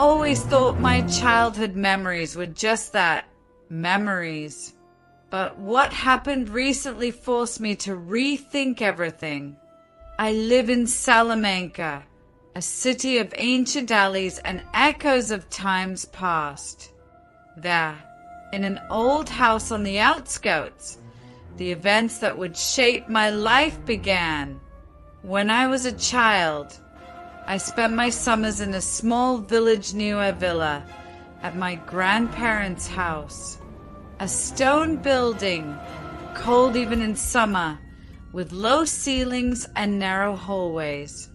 always thought my childhood memories were just that, memories. But what happened recently forced me to rethink everything. I live in Salamanca, a city of ancient alleys and echoes of times past. There, in an old house on the outskirts, the events that would shape my life began. When I was a child, I spent my summers in a small village near a villa at my grandparents' house. A stone building, cold even in summer, with low ceilings and narrow hallways.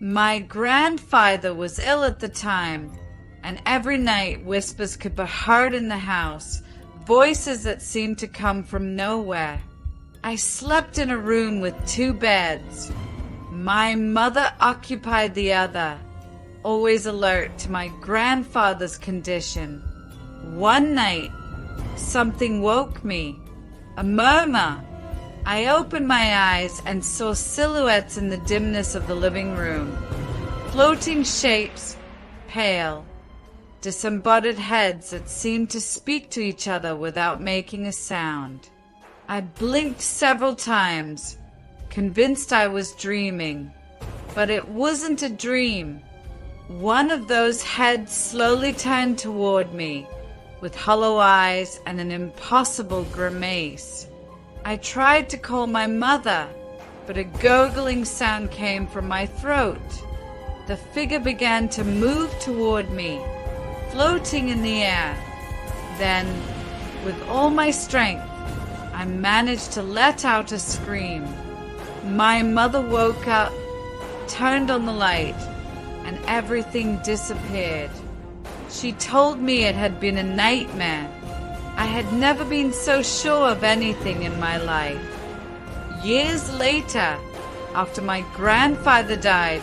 My grandfather was ill at the time, and every night whispers could be heard in the house, voices that seemed to come from nowhere. I slept in a room with 2 beds. My mother occupied the other, always alert to my grandfather's condition. One night, something woke me, a murmur. I opened my eyes and saw silhouettes in the dimness of the living room, floating shapes, pale, disembodied heads that seemed to speak to each other without making a sound. I blinked several times, convinced I was dreaming, but it wasn't a dream. One of those heads slowly turned toward me, with hollow eyes and an impossible grimace. I tried to call my mother, but a gurgling sound came from my throat. The figure began to move toward me, floating in the air. Then, with all my strength, I managed to let out a scream. My mother woke up, turned on the light, and everything disappeared. She told me it had been a nightmare. I had never been so sure of anything in my life. Years later, after my grandfather died,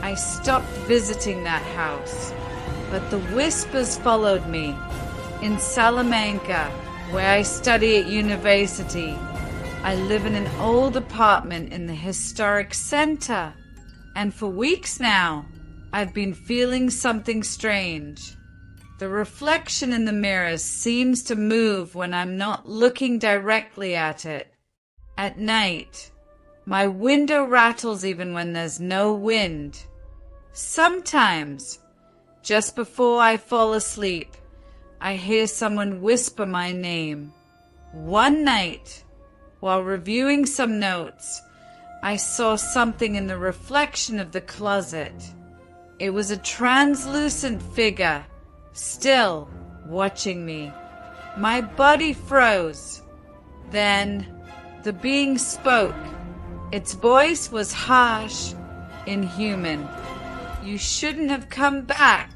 I stopped visiting that house. But the whispers followed me. In Salamanca, where I study at university, I live in an old apartment in the historic center. And for weeks now, I've been feeling something strange. The reflection in the mirrors seems to move when I'm not looking directly at it. At night, my window rattles even when there's no wind. Sometimes, just before I fall asleep, I hear someone whisper my name. One night, while reviewing some notes, I saw something in the reflection of the closet. It was a translucent figure, still watching me. My body froze. Then the being spoke. Its voice was harsh, inhuman. "You shouldn't have come back."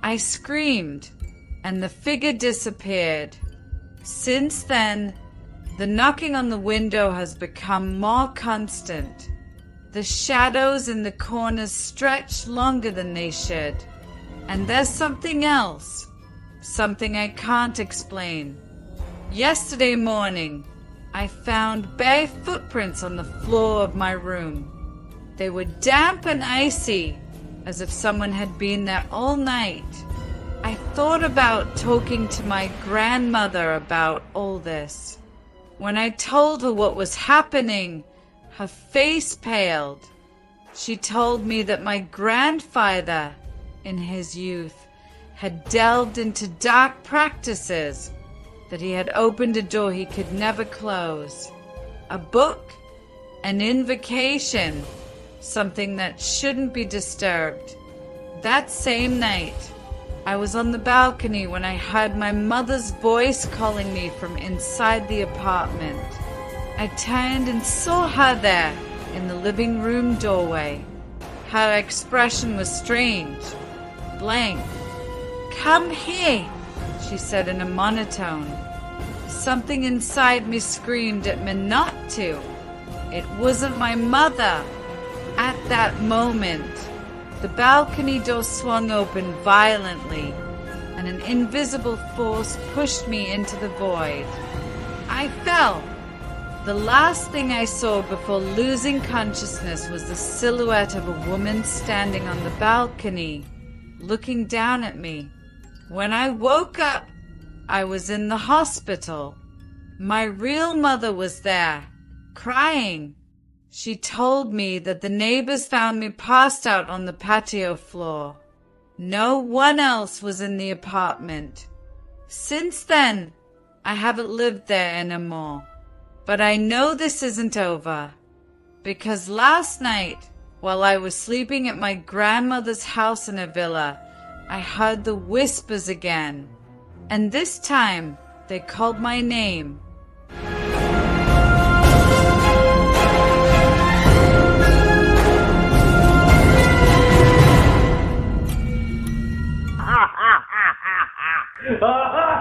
I screamed, and the figure disappeared. Since then, the knocking on the window has become more constant. The shadows in the corners stretch longer than they should. And there's something else, something I can't explain. Yesterday morning, I found bare footprints on the floor of my room. They were damp and icy, as if someone had been there all night. I thought about talking to my grandmother about all this. When I told her what was happening, her face paled. She told me that my grandfather, in his youth, had delved into dark practices, that he had opened a door he could never close. A book, an invocation, something that shouldn't be disturbed. That same night, I was on the balcony when I heard my mother's voice calling me from inside the apartment. I turned and saw her there in the living room doorway. Her expression was strange, blank. "Come here," she said in a monotone. Something inside me screamed at me not to. It wasn't my mother. At that moment, the balcony door swung open violently, and an invisible force pushed me into the void. I fell. The last thing I saw before losing consciousness was the silhouette of a woman standing on the balcony. looking down at me. When I woke up, I was in the hospital. My real mother was there, crying. She told me that the neighbors found me passed out on the patio floor. No one else was in the apartment. Since then, I haven't lived there anymore. But I know this isn't over. Because last night, while I was sleeping at my grandmother's house in a villa, I heard the whispers again. And this time, they called my name. Ha ha ha ha ha!